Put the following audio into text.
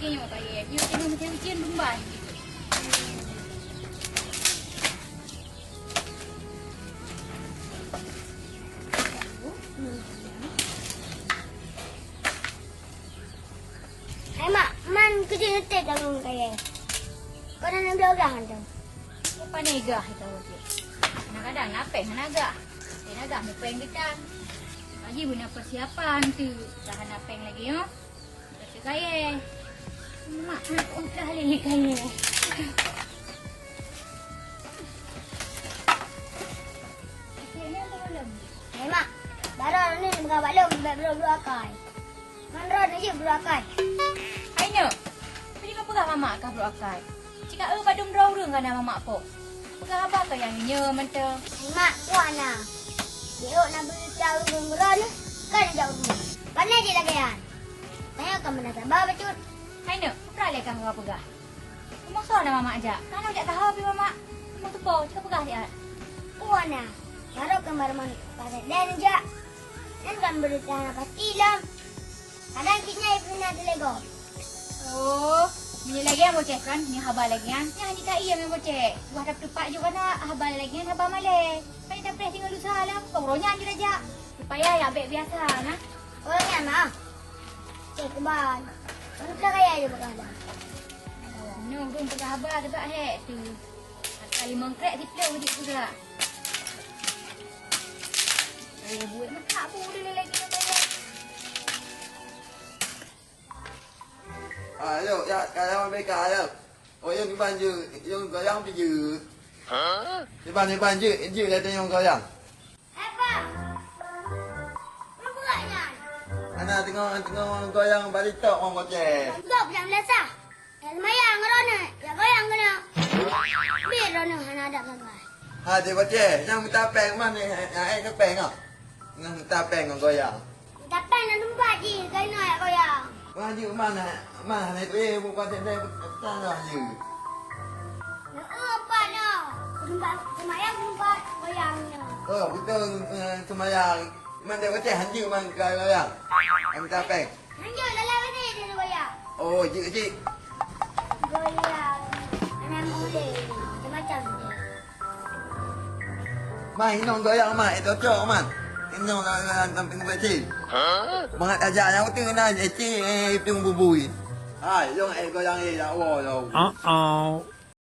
lagi yang kaya. You tengok macam ujian lumbai. Hai mak, man kerja ngetik dalam kaya. Kau nak ambil orang tu? Apa negah itu dia? Kadang-kadang napeng naga. Naga napeng kita. Lagi guna persiapan tu. Dah napeng lagi yo. Baca kaya. Mak nak dah lagi kaya. Hai mak, darah ni bukan balong, belum dua kai. Man ron aja berakai. Aino. Tapi kau pegang mama kah berakai? Jika badung draurung kan mama ko. Pegang apa kau yang nya mentang? Hai mak, puana. Dia nak beritahu ron kan jauh dulu. Mana dia lagi kan? Saya akan menasabah becut. Aino, pernah lihat kau pegang? Kau maksud nama mama aja. Kalau tak tahu tapi mama mau tu bau, cakap pegang dia. Puana. Baru kembar man pada dan aja. Dan kan beritahu apa tilam. Kadang kitnya pernah delego. Oh, ni lagi yang bocek kan? Ni habar lagi kan? Ni hanya tak iya yang bocek. Buat dapat tempat juga nak habar lagi kan? Habar malai. Kan kita boleh tinggal usaha lah. Pokoknya aja aja. Supaya ya baik biasa nah. Orangnya mah. Cek keban. Baru dah kaya aja berkata. No, belum pernah habar dekat hek tu. Kali mengkrek di play udik juga. Eh, buat macam apa boleh lagi nak bayar? Alo, ya, kaya mấy cái đâu? Ôi, yung ban dư, yung có yang bị dư. Hả? Di ban dư, dư là tên yung có yang. Apa? Berapa banyak? Ana tengok có yang balik tok orang kocek. Gak jam lesa. Lumayan ngerona. Ya goyang kena. Biar rona hana ada bagai. Ha, dia kocek, yang minta peng mana? Ai cái peng ah? Yang minta peng con có yang. Tapi nak lumpat je, kena ya goyang. Ban dư mana? Mana ni tu bukan dia tanah dư. Nak apa nak? Lumpat, lumayan lumpat goyangnya. Betul semayang. Man dia kocek han dư man cái có yang. Yang minta peng. Hanya dalam ni dia nak goyang. Oh, cik. Goyang. Anak muda. Macam ni. Mai nong có yang mai itu cok man. Nong là samping beci. Hả? Mga ajak yang tu na eci tung bubui. Hai, yung ai có yang ai ya wo rồi.